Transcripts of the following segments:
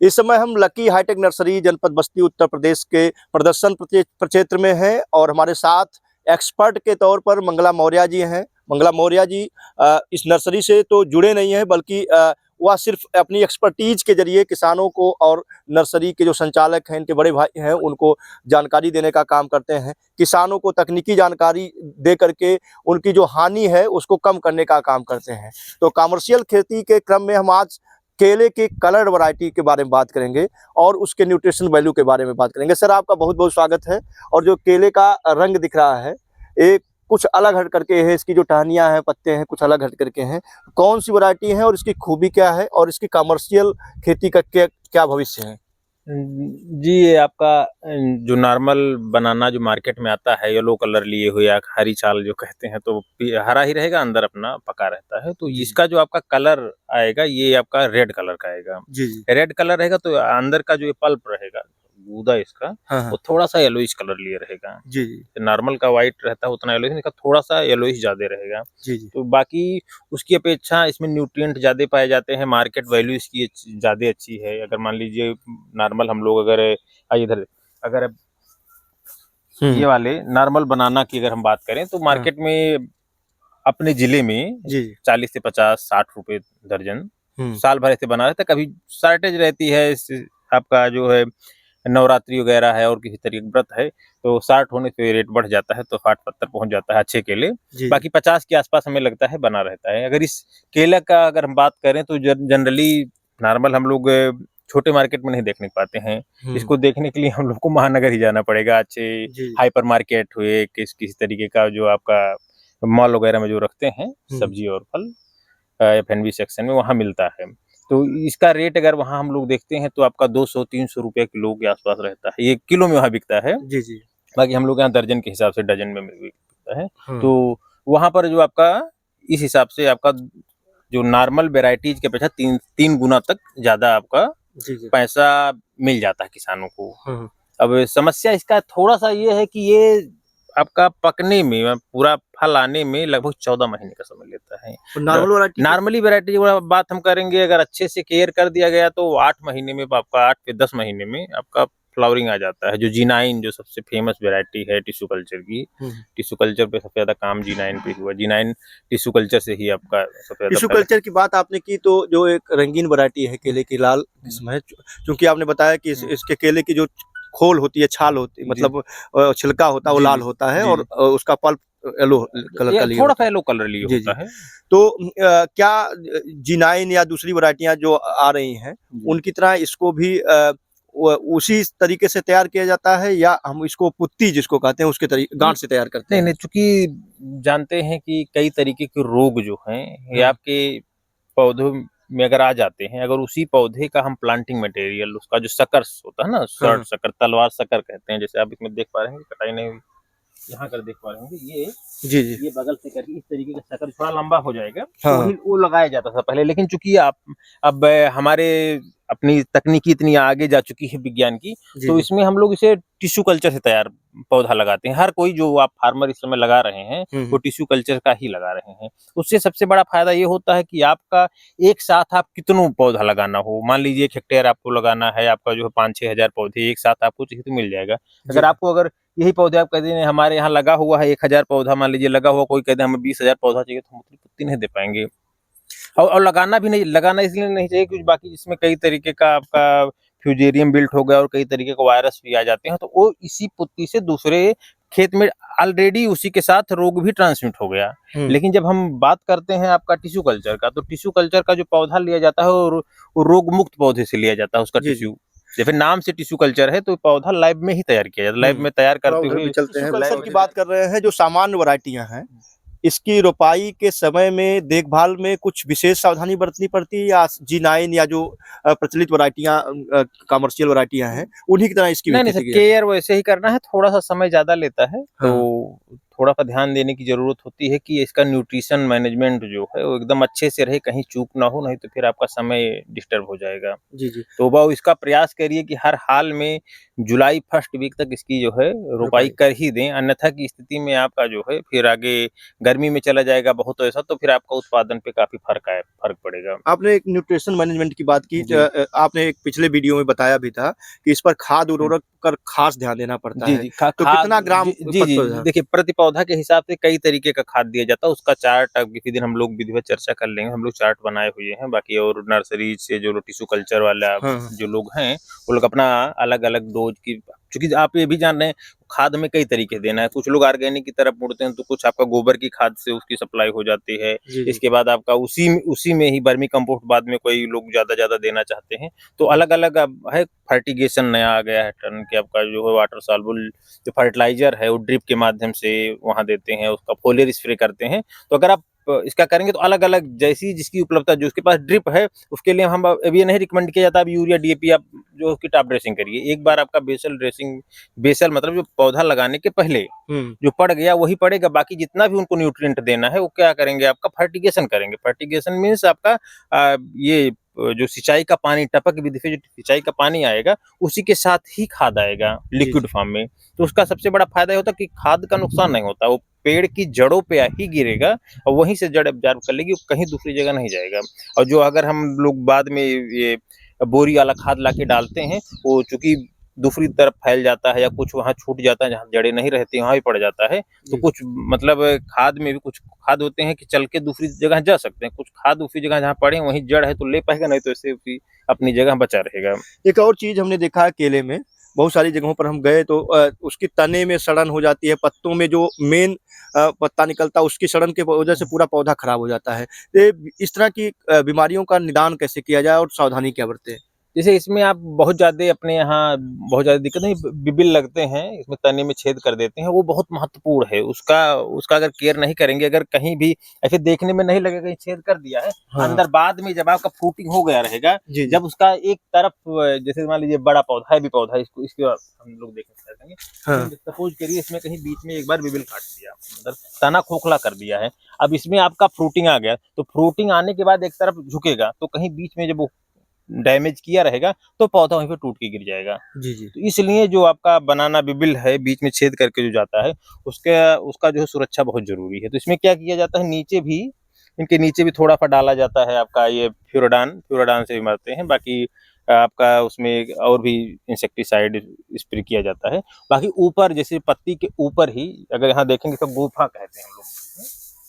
इस समय हम लकी हाईटेक नर्सरी जनपद बस्ती उत्तर प्रदेश के प्रदर्शन प्रक्षेत्र में हैं और हमारे साथ एक्सपर्ट के तौर पर मंगला मौर्य जी हैं। मंगला मौर्य जी इस नर्सरी से तो जुड़े नहीं हैं, बल्कि वह सिर्फ अपनी एक्सपर्टीज के जरिए किसानों को और नर्सरी के जो संचालक हैं, इनके बड़े भाई हैं, उनको जानकारी देने का काम करते हैं। किसानों को तकनीकी जानकारी दे करके उनकी जो हानि है उसको कम करने का काम करते हैं। तो कमर्शियल खेती के क्रम में हम आज केले की कलर्ड वैरायटी के बारे में बात करेंगे और उसके न्यूट्रिशन वैल्यू के बारे में बात करेंगे। सर, आपका बहुत बहुत स्वागत है। और जो केले का रंग दिख रहा है, एक कुछ अलग हट करके है, इसकी जो टहनियाँ हैं, पत्ते हैं, कुछ अलग हट करके हैं। कौन सी वैरायटी है और इसकी खूबी क्या है और इसकी कमर्शियल खेती का क्या भविष्य है? जी, ये आपका जो नॉर्मल बनाना जो मार्केट में आता है, येलो कलर लिए हुए या हरी चाल जो कहते हैं, तो हरा ही रहेगा, अंदर अपना पका रहता है। तो इसका जो आपका कलर आएगा, ये आपका रेड कलर का आएगा। जी जी। रेड कलर रहेगा तो अंदर का जो ये पल्प रहेगा, गूदा इसका, हाँ वो थोड़ा सा येलोइश कलर लिए रहेगा। जी जी। नॉर्मल का व्हाइट रहता है उतना येलोइश नहीं, इसका थोड़ा सा येलोइश ज्यादा रहेगा। जी जी। तो बाकी उसकी अपेक्षा इसमें न्यूट्रिएंट ज्यादा पाए जाते हैं, मार्केट वैल्यू इसकी ज्यादा अच्छी है। अगर मान लीजिए नॉर्मल हम लोग अगर इधर अगर ये वाले नॉर्मल बनाना की अगर हम बात करें तो मार्केट में अपने जिले में जी 40 से 50-60 रुपए दर्जन साल भर ऐसे बना रहता है। कभी शॉर्टेज रहती है, आपका जो है नवरात्रि वगैरह है और किसी तरीके का व्रत है तो 60 होने से रेट बढ़ जाता है, तो 60-70 पहुंच जाता है अच्छे केले। बाकी 50 के आसपास हमें लगता है बना रहता है। अगर इस केला का अगर हम बात करें तो जनरली नॉर्मल हम लोग छोटे मार्केट में नहीं देखने पाते हैं। इसको देखने के लिए हम लोग को महानगर ही जाना पड़ेगा। अच्छे हाइपर मार्केट हुए, किसी तरीके का जो आपका मॉल वगैरह में जो रखते हैं सब्जी और फल, F&B सेक्शन में वहाँ मिलता है। तो इसका रेट अगर वहाँ हम लोग देखते हैं तो आपका 200-300 रुपये किलो के आसपास रहता है। ये किलो में वहाँ बिकता है। जी जी। बाकी हम लोग यहाँ दर्जन के हिसाब से डजन में बिकता है। तो वहाँ पर जो आपका इस हिसाब से आपका जो नॉर्मल वेराइटीज के अपेक्षा 3 गुना तक ज्यादा आपका पैसा मिल जाता है किसानों को। अब समस्या इसका थोड़ा सा ये है कि ये आपका पकने में, पूरा फल आने में लगभग 14 महीने का समय लेता है। नॉर्मली वैरायटी बात हम करेंगे, अगर अच्छे से केयर कर दिया गया तो 8 महीने में आपका 8 से 10 महीने में आपका फ्लावरिंग आ जाता है। जो G9 जो सबसे फेमस वैरायटी है टिश्यू कल्चर की, टिश्यू कल्चर पे सबसे ज्यादा काम G9 पे हुआ। G9 टिश्यू कल्चर से ही आपका सबसे ज्यादा। टिश्यू कल्चर की बात आपने की तो जो एक रंगीन वैरायटी है केले की, लाल किस्म है, क्योंकि आपने बताया कि इसके केले की जो खोल होती है, छाल होती है, मतलब छिलका होता है, वो लाल होता है और उसका पल्प येलो कलर का थोड़ा सा येलो कलर लिए होता है। तो क्या G9 या दूसरी वैरायटियां जो आ रही हैं उनकी तरह इसको भी उसी तरीके से तैयार किया जाता है, या हम इसको पुत्ती जिसको कहते हैं उसके तरीके गांठ से तैयार करते हैं? नहीं, चूंकि जानते हैं कि कई तरीके के रोग जो हैं ये आपके पौधों में अगर आ जाते हैं, अगर उसी पौधे का हम प्लांटिंग मटेरियल, उसका जो शकर होता है ना, शॉर्ट शकर, तलवार शकर कहते हैं, जैसे आप इसमें देख पा रहे हैं, कटाई नहीं हुई, यहाँ कर देख पा रहे होंगे, ये बगल से करके इस तरीके का शकर थोड़ा लंबा हो जाएगा। वो लगाया जाता था पहले, लेकिन चूंकि अब हमारे अपनी तकनीकी इतनी आगे जा चुकी है विज्ञान की, तो इसमें हम लोग इसे टिश्यू कल्चर से तैयार पौधा लगाते हैं। हर कोई जो आप फार्मर इस समय लगा रहे हैं वो टिश्यू कल्चर का ही लगा रहे हैं। उससे सबसे बड़ा फायदा ये होता है कि आपका एक साथ आप कितनों पौधा लगाना हो, मान लीजिए 1 हेक्टेयर आपको लगाना है, आपका जो है 5-6 हजार पौधे एक साथ आपको चाहिए तो मिल जाएगा। अगर यही पौधे आप कहते हैं हमारे यहाँ लगा हुआ है 1000 पौधा, मान लीजिए लगा हुआ, कोई कहते हैं हमें 20,000 पौधा चाहिए, तो हम उतनी पुत्ती नहीं दे पाएंगे। और लगाना इसलिए नहीं चाहिए क्योंकि बाकी इसमें कई तरीके का आपका फ्यूजेरियम बिल्ट हो गया और कई तरीके का वायरस भी आ जाते हैं, तो वो इसी पुत्ती से दूसरे खेत में ऑलरेडी उसी के साथ रोग भी ट्रांसमिट हो गया। लेकिन जब हम बात करते हैं आपका टिश्यू कल्चर का, तो टिश्यू कल्चर का जो पौधा लिया जाता है और रोग मुक्त पौधे से लिया जाता है उसका टिश्यू। जैसे नाम से टिश्यू कल्चर है तो पौधा लैब में ही तैयार किया जाता है। लैब में तैयार करते हुए चलते हैं। कल्चर की बात कर रहे हैं, जो सामान्य वैरायटियां हैं, इसकी रोपाई के समय में देखभाल में कुछ विशेष सावधानी बरतनी पड़ती है, या G9 या जो प्रचलित वैरायटियां कमर्शियल वैरायटियां हैं उन्हीं की तरह इसकी नहीं केयर वैसे ही करना है, थोड़ा सा समय ज्यादा लेता है। तो थोड़ा सा ध्यान देने की ज़रूरत होती है कि इसका न्यूट्रिशन मैनेजमेंट जो है वो एकदम अच्छे से रहे, कहीं चूक ना हो, नहीं तो फिर आपका समय डिस्टर्ब हो जाएगा। जी, जी। तो वो इसका प्रयास करिए कि हर हाल में जुलाई फर्स्ट वीक तक इसकी जो है रोपाई रोपाई। कर ही दें, अन्यथा की स्थिति में आपका जो है फिर आगे गर्मी में चला जाएगा बहुत ऐसा, तो फिर आपका उत्पादन पे काफ़ी फ़र्क पड़ेगा। आपने एक न्यूट्रिशन मैनेजमेंट की बात की, जी। आपने एक पिछले वीडियो में बताया भी था कि इस पर खाद उर्वरक पर खास ध्यान देना पड़ता जी, है। जी। तो खाद कितना ग्राम जी। प्रति पौधा? देखिए, प्रति पौधा के हिसाब से कई तरीके का खाद दिया जाता है, उसका चार्ट अब किसी दिन हम लोग विधिवत चर्चा कर लेंगे, हम लोग चार्ट बनाए हुए हैं। बाकी और नर्सरी से जो टिश्यू कल्चर वाला हाँ, हाँ। जो लोग हैं, वो लोग अपना अलग-अलग डोज़ की, चूँकि आप ये भी जान रहे हैं, खाद में कई तरीके देना है। कुछ लोग ऑर्गेनिक की तरफ मुड़ते हैं, तो कुछ आपका गोबर की खाद से उसकी सप्लाई हो जाती है। जी, जी। इसके बाद आपका उसी में ही वर्मी कंपोस्ट बाद में कोई लोग ज़्यादा देना चाहते हैं। तो अलग-अलग अब है, फर्टिगेशन नया आ गया है टर्न कि आपका जो है वाटर सॉल्युबल जो फर्टिलाइज़र है वो ड्रिप के माध्यम से वहाँ देते हैं, उसका फोलियर स्प्रे करते हैं। तो अगर आप इसका करेंगे तो अलग-अलग जैसी जिसकी उपलब्धता, जो उसके पास ड्रिप है, उसके लिए हम अब ये नहीं रिकमेंड किया जाता अब यूरिया, डीएपी आप जो उसकी टॉप ड्रेसिंग करिए। एक बार आपका बेसल मतलब जो पौधा लगाने के पहले हुँ। जो पड़ गया वही पड़ेगा, बाकी जितना भी उनको न्यूट्रिएंट देना है वो क्या करेंगे, आपका फर्टिगेशन करेंगे। फर्टिगेशन मीन्स आपका ये जो सिंचाई का पानी, टपक विधि से जो सिंचाई का पानी आएगा उसी के साथ ही खाद आएगा जी, लिक्विड जी। फॉर्म में। तो उसका सबसे बड़ा फायदा ये होता है कि खाद का नुकसान नहीं होता, वो पेड़ की जड़ों पे ही गिरेगा और वहीं से जड़ एब्जॉर्ब कर लेगी, वो कहीं दूसरी जगह नहीं जाएगा। और जो अगर हम लोग बाद में ये बोरी वाला खाद लाके डालते हैं, वो चूंकि दूसरी तरफ फैल जाता है या कुछ वहाँ छूट जाता है, जहाँ जड़ें नहीं रहती वहाँ भी पड़ जाता है। तो जी। कुछ मतलब खाद में भी कुछ खाद होते हैं कि चल के दूसरी जगह जा सकते हैं, कुछ खाद दूसरी जगह जहाँ पड़े वहीं जड़ है तो ले पाएगा, नहीं तो ऐसे भी अपनी जगह बचा रहेगा। एक और चीज़ हमने देखा है केले में, बहुत सारी जगहों पर हम गए तो उसकी तने में सड़न हो जाती है, पत्तों में जो मेन पत्ता निकलता है उसकी सड़न के वजह से पूरा पौधा खराब हो जाता है। ये इस तरह की बीमारियों का निदान कैसे किया जाए और सावधानी क्या बरतें? जैसे इसमें आप बहुत ज़्यादा अपने यहाँ बहुत ज़्यादा दिक्कत नहीं, बिबिल लगते हैं, इसमें तने में छेद कर देते हैं, वो बहुत महत्वपूर्ण है। उसका उसका अगर केयर नहीं करेंगे, अगर कहीं भी ऐसे देखने में नहीं लगेगा कहीं छेद कर दिया है, हाँ। अंदर बाद में जब आपका फ्रूटिंग हो गया रहेगा, जी, जी। जब उसका एक तरफ जैसे मान लीजिए बड़ा पौधा है, भी पौधा है, इसको इसके हम लोग देखेंगे, हाँ। सपोज करिए इसमें कहीं बीच में एक बार बिबिल काट दिया, अंदर तना खोखला कर दिया है। अब इसमें आपका फ्रूटिंग आ गया, तो फ्रूटिंग आने के बाद एक तरफ झुकेगा, तो कहीं बीच में जब वो डैमेज किया रहेगा तो पौधा वहीं पे टूट के गिर जाएगा। जी, जी। तो इसलिए जो आपका बनाना बिबिल है, बीच में छेद करके जो जाता है, उसका जो है सुरक्षा बहुत ज़रूरी है। तो इसमें क्या किया जाता है, नीचे भी इनके नीचे भी थोड़ा-सा डाला जाता है आपका ये फ्यूराडान से भी मारते हैं। बाकी आपका उसमें एक और भी इंसेक्टिसाइड स्प्रे किया जाता है। बाकी ऊपर जैसे पत्ती के ऊपर ही अगर यहाँ देखेंगे तो गुफा कहते हैं हम लोग,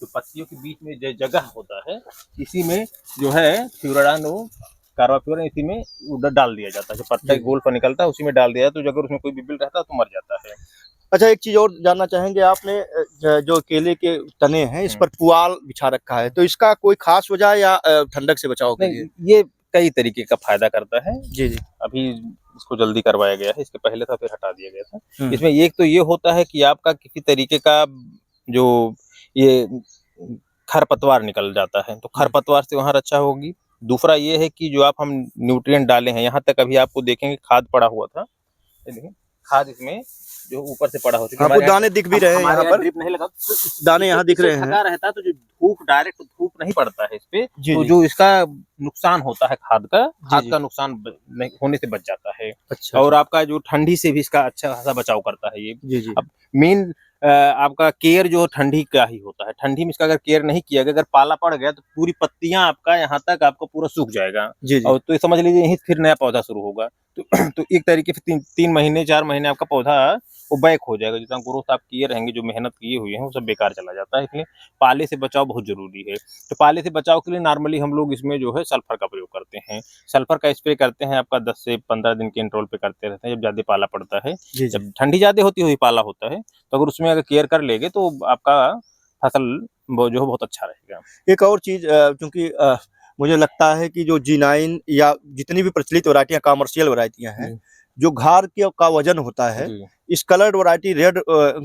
तो पत्तियों के बीच में जो जगह होता है, इसी में जो है फ्यूराडान वो कार्बाफ्यूरन इसी में उधर डाल दिया जाता है, जो पत्ता जी, जी। गोल पर निकलता है उसी में डाल दिया जाता है, तो अगर उसमें कोई बिबिल रहता है तो मर जाता है। अच्छा, एक चीज़ और जानना चाहेंगे आपने, जो केले के तने हैं इस पर पुआल बिछा रखा है, तो इसका कोई ख़ास वजह है या ठंडक से बचाव के लिए? नहीं, ये कई तरीके का फ़ायदा करता है। जी, जी। अभी इसको जल्दी करवाया गया है, इसके पहले था फिर हटा दिया गया था। हुँ। इसमें एक तो ये होता है कि आपका किसी तरीके का जो ये खरपतवार निकल जाता है, तो हुँ। खरपतवार से वहाँ रक्षा होगी। दूसरा ये है कि जो आप हम न्यूट्रिएंट डाले हैं, यहाँ तक अभी आपको देखेंगे खाद पड़ा हुआ था। ये देखिए, खाद इसमें जो ऊपर से पड़ा हो, क्योंकि आपको हमारे यहाँ दाने दिख भी रहे हैं हमारे यहाँ यहाँ पर? ड्रिप नहीं लगा, तो दाने यहाँ दिख इससे रहे हैं। ढका रहता है, तो जो डायरेक्ट धूप नहीं पड़ता है इस पे, जी, तो जी। जो इसका नुकसान होता है खाद जी। का नुकसान नहीं होने से बच जाता है। अच्छा, और अच्छा। आपका जो ठंडी से भी इसका अच्छा खासा बचाव करता है ये। जी, जी। अब मेन आपका केयर जो ठंडी का ही होता है। ठंडी में इसका अगर केयर नहीं किया गया, अगर पाला पड़ गया तो पूरी पत्तियाँ आपका यहाँ तक आपको पूरा सूख जाएगा। जी, जी। और तो ये समझ लीजिए यहीं से फिर नया पौधा शुरू होगा। तो तो एक तरीके से 3 महीने 4 महीने आपका पौधा वो बैक हो जाएगा। जितना ग्रोथ आप किए रहेंगे, जो मेहनत किए हुए हैं, वो सब बेकार चला जाता है। इसलिए पाले से बचाव बहुत ज़रूरी है। तो पाले से बचाव के लिए नॉर्मली हम लोग इसमें जो है सल्फर का प्रयोग करते हैं। सल्फर का स्प्रे करते हैं, आपका 10 से 15 दिन के इंटरवल पे करते रहते हैं, जब ज़्यादा पाला पड़ता है। जी, जी। जब ठंडी ज़्यादा होती है वही पाला होता है, तो अगर उसमें अगर केयर कर लेंगे तो आपका फसल वो जो है बहुत अच्छा रहेगा। एक और चीज़, चूँकि मुझे लगता है कि जो जी9 या जितनी भी प्रचलित वैरायटियाँ कमर्शियल वैरायटियाँ हैं, जी, जो घार के का वज़न होता है, जी। इस कलर्ड वैरायटी रेड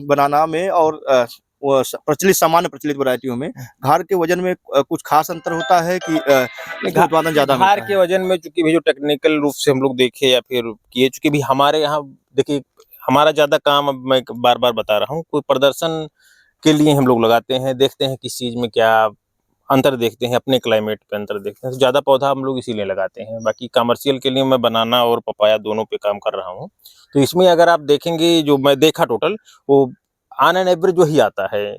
बनाना में और वो सामान्य प्रचलित वैरायटियों में घार के वज़न में कुछ ख़ास अंतर होता है कि इसमें उत्पादन ज़्यादा घार मिलता के है? वजन में चूँकि भी जो टेक्निकल रूप से हम लोग देखें या फिर किए, चूँकि भी हमारे यहाँ देखिए हमारा ज़्यादा काम, अब मैं बार-बार बता रहा हूँ, कोई प्रदर्शन के लिए हम लोग लगाते हैं, देखते हैं किस चीज़ में क्या अंतर देखते हैं, अपने क्लाइमेट पे अंतर देखते हैं, तो ज़्यादा पौधा हम लोग इसीलिए लगाते हैं। बाकी कमर्शियल के लिए मैं बनाना और पपाया दोनों पे काम कर रहा हूँ। तो इसमें अगर आप देखेंगे, जो मैं देखा टोटल, वो ऑन एन एवरेज वही आता है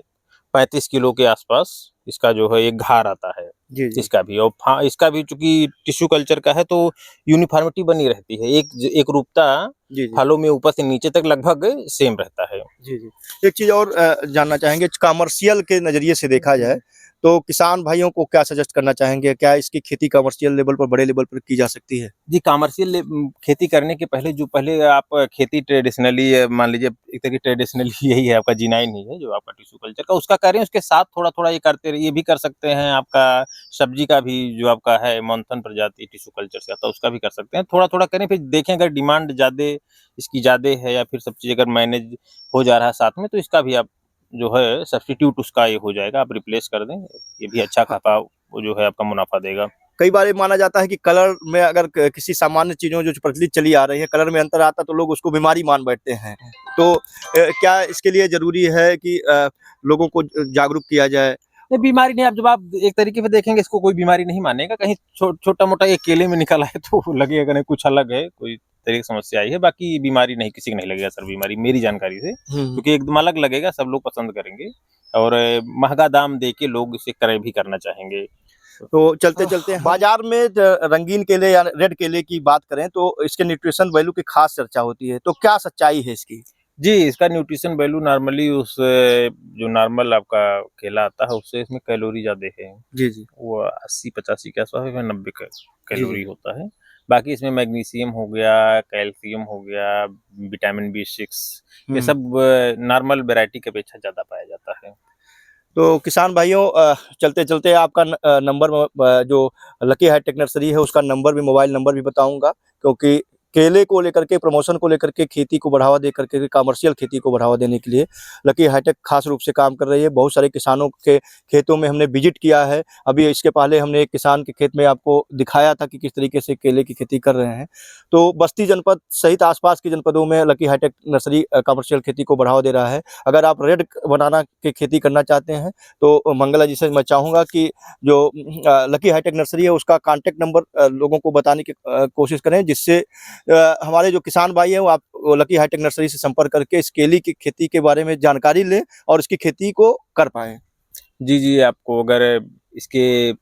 35 किलो के आसपास इसका जो है एक घार आता है जी, जी। इसका भी। और इसका भी चूंकि टिश्यू कल्चर का है तो यूनिफॉर्मिटी बनी रहती है, एक रूपता जी, जी। फलों में ऊपर से नीचे तक लगभग सेम रहता है। जी, जी। एक चीज़ और जानना चाहेंगे, कमर्शियल के नज़रिए से देखा जाए, तो किसान भाइयों को क्या सजेस्ट करना चाहेंगे? क्या इसकी खेती कमर्शियल लेवल पर, बड़े लेवल पर की जा सकती है? जी, कमर्शियल खेती करने के पहले आप खेती ट्रेडिशनली मान लीजिए, एक तरह की ट्रेडिशनली यही है, आपका G9 ही है जो आपका टिश्यू कल्चर का, उसका करें, उसके साथ थोड़ा-थोड़ा ये करते रहिए। ये भी कर सकते हैं, आपका सब्जी का भी जो आपका है मॉनसून प्रजाति टिश्यू कल्चर से आता है, उसका भी कर सकते हैं। थोड़ा-थोड़ा करें, फिर देखें अगर डिमांड इसकी ज़्यादा है या फिर सब चीज़ अगर मैनेज हो जा रहा है साथ में, तो इसका भी आप जो है सब्स्टिट्यूट उसका ये हो जाएगा, आप रिप्लेस कर दें। ये भी अच्छा हाँ। खासा वो जो है आपका मुनाफ़ा देगा। कई बार ये माना जाता है कि कलर में अगर किसी सामान्य चीज़ों जो प्रचलित चली आ रही है, कलर में अंतर आता है तो लोग उसको बीमारी मान बैठते हैं। तो क्या इसके लिए ज़रूरी है कि लोगों को जागरूक किया जाए? नहीं, बीमारी नहीं, आप जब आप एक तरीके से देखेंगे, इसको कोई बीमारी नहीं मानेगा। कहीं छोटा-मोटा ये केले में निकल आए तो लगेगा नहीं, कुछ अलग है, कोई तरह की समस्या आई है। बाकी बीमारी नहीं, किसी को नहीं लगेगा सर बीमारी, मेरी जानकारी से। हुँ। क्योंकि एकदम अलग लगेगा, सब लोग पसंद करेंगे और महँगा दाम दे के लोग इसे क्रय भी करना चाहेंगे। तो चलते-चलते बाज़ार में रंगीन केले या रेड केले की बात करें तो इसके न्यूट्रिशन वैल्यू की ख़ास चर्चा होती है। तो क्या सच्चाई है इसकी? जी, इसका न्यूट्रिशन वैल्यू नॉर्मली जो नॉर्मल आपका केला आता है, उससे इसमें कैलोरी ज़्यादा है। जी, जी। वो 80-85 के आसपास है, 90 जी, जी। कैलोरी होता है। बाकी इसमें मैग्नीशियम हो गया, कैल्शियम हो गया, विटामिन बी6, ये हुँ। सब नॉर्मल वैरायटी की अपेक्षा ज़्यादा पाया जाता है। तो किसान भाइयों, चलते-चलते आपका नंबर जो लकी हाईटेक नर्सरी है उसका नंबर भी, मोबाइल नंबर भी बताऊँगा, क्योंकि केले को लेकर के, प्रमोशन को लेकर के, खेती को बढ़ावा दे करके, कमर्शियल खेती को बढ़ावा देने के लिए लकी हाईटेक खास रूप से काम कर रही है। बहुत सारे किसानों के खेतों में हमने विजिट किया है। अभी इसके पहले हमने एक किसान के खेत में आपको दिखाया था कि किस तरीके से केले की खेती कर रहे हैं। तो बस्ती जनपद सहित आस-पास के जनपदों में लकी हाईटेक नर्सरी कमर्शियल खेती को बढ़ावा दे रहा है। अगर आप रेड बनाना की खेती करना चाहते हैं तो मंगला जी से मैं चाहूँगा कि जो लकी हाईटेक नर्सरी है उसका कॉन्टैक्ट नंबर लोगों को बताने की कोशिश करें, जिससे हमारे जो किसान भाई हैं वो लकी हाईटेक नर्सरी से संपर्क करके इस केले की खेती के बारे में जानकारी लें और इसकी खेती को कर पाएँ। जी, जी, आपको अगर इसके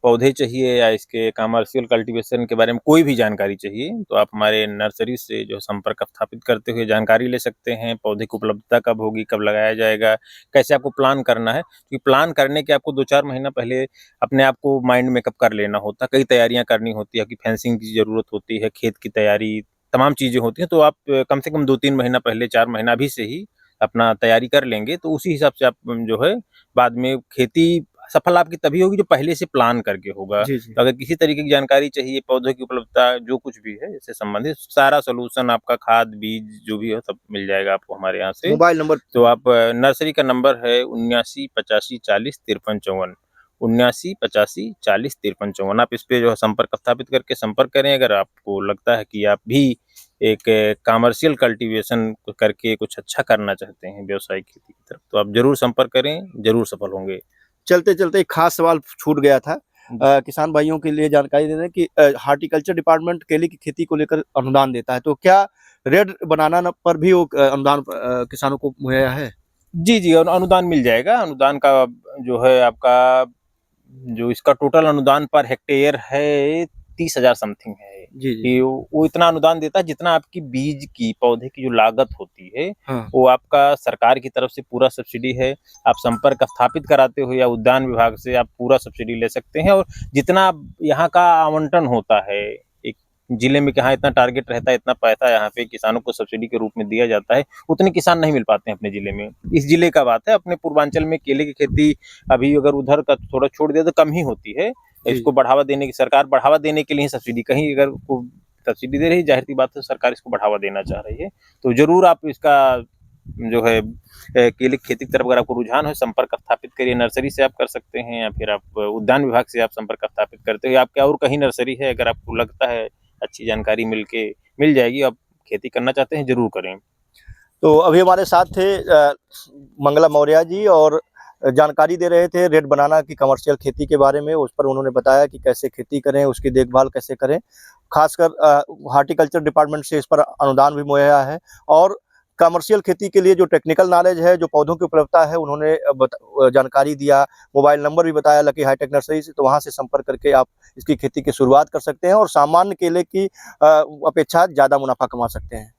पौधे चाहिए या इसके कमर्शियल कल्टीवेशन के बारे में कोई भी जानकारी चाहिए, तो आप हमारे नर्सरी से जो संपर्क स्थापित करते हुए जानकारी ले सकते हैं। पौधे की उपलब्धता कब होगी, कब लगाया जाएगा, कैसे आपको प्लान करना है। क्योंकि प्लान करने के आपको 2-4 महीना पहले अपने आप को माइंड मेकअप कर लेना होता है। कई तैयारियाँ करनी होती है, आपकी फेंसिंग की ज़रूरत होती है, खेत की तैयारी, तमाम चीज़ें होती हैं। तो आप कम से कम 2-3 महीना पहले, 4 महीना अभी से ही अपना तैयारी कर लेंगे, तो उसी हिसाब से आप जो है बाद में खेती सफल आपकी तभी होगी जो पहले से प्लान करके होगा। जी, जी। तो अगर किसी तरीके की जानकारी चाहिए, पौधों की उपलब्धता जो कुछ भी है इससे संबंधित सारा सॉल्यूशन, आपका खाद, बीज जो भी हो सब मिल जाएगा आपको हमारे यहाँ से। Mobile number. तो आप नर्सरी का नंबर है 79 85 40 53 54, 79 85 40 53 54। आप इस पे जो है संपर्क स्थापित करके संपर्क करें। अगर आपको लगता है कि आप भी एक कमर्शियल कल्टीवेशन करके कुछ अच्छा करना चाहते हैं व्यावसायिक खेती की तरफ, तो आप ज़रूर संपर्क करें, ज़रूर सफल होंगे। चलते-चलते एक खास सवाल छूट गया था। किसान भाइयों के लिए जानकारी दे दें कि हॉर्टिकल्चर डिपार्टमेंट केले की खेती को लेकर अनुदान देता है, तो क्या रेड बनाना न पर भी वो अनुदान किसानों को मुहैया है? जी, जी, अनुदान मिल जाएगा। अनुदान का जो है आपका, जो इसका टोटल अनुदान पर हेक्टेयर है 30,000 समथिंग है। जी, जी। कि वो इतना अनुदान देता है जितना आपकी बीज की, पौधे की जो लागत होती है, हाँ। वो आपका सरकार की तरफ से पूरा सब्सिडी है। आप संपर्क स्थापित कराते हो या उद्यान विभाग से आप पूरा सब्सिडी ले सकते हैं। और जितना यहाँ का आवंटन होता है, एक जिले में कि हाँ इतना टारगेट रहता है, इतना पैसा यहाँ पे किसानों को सब्सिडी के रूप में दिया जाता है, उतने किसान नहीं मिल पाते हैं अपने जिले में। इस जिले का बात है, अपने पूर्वांचल में केले की खेती अभी अगर उधर का थोड़ा छोड़ दिया तो कम ही होती है। जी। इसको बढ़ावा देने की, सरकार बढ़ावा देने के लिए ही सब्सिडी, कहीं अगर को सब्सिडी दे रही है, ज़ाहिर सी बात है सरकार इसको बढ़ावा देना चाह रही है। तो ज़रूर आप इसका जो है केले की खेती की तरफ अगर आपको रुझान है, संपर्क स्थापित करिए। नर्सरी से आप कर सकते हैं या फिर आप उद्यान विभाग से आप संपर्क स्थापित करते हो, या आपके और कहीं नर्सरी है, अगर आपको लगता है अच्छी जानकारी मिल जाएगी, आप खेती करना चाहते हैं, ज़रूर करें। तो अभी हमारे साथ थे मंगला मौर्य जी, और जानकारी दे रहे थे रेड बनाना की कमर्शियल खेती के बारे में। उस पर उन्होंने बताया कि कैसे खेती करें, उसकी देखभाल कैसे करें। खासकर हार्टिकल्चर डिपार्टमेंट से इस पर अनुदान भी मुहैया है, और कमर्शियल खेती के लिए जो टेक्निकल नॉलेज है, जो पौधों की उपलब्धता है, उन्होंने जानकारी दिया। मोबाइल नंबर भी बताया लकी हाईटेक नर्सरी से, तो वहाँ से संपर्क करके आप इसकी खेती की शुरुआत कर सकते हैं और सामान्य केले की अपेक्षा ज़्यादा मुनाफा कमा सकते हैं।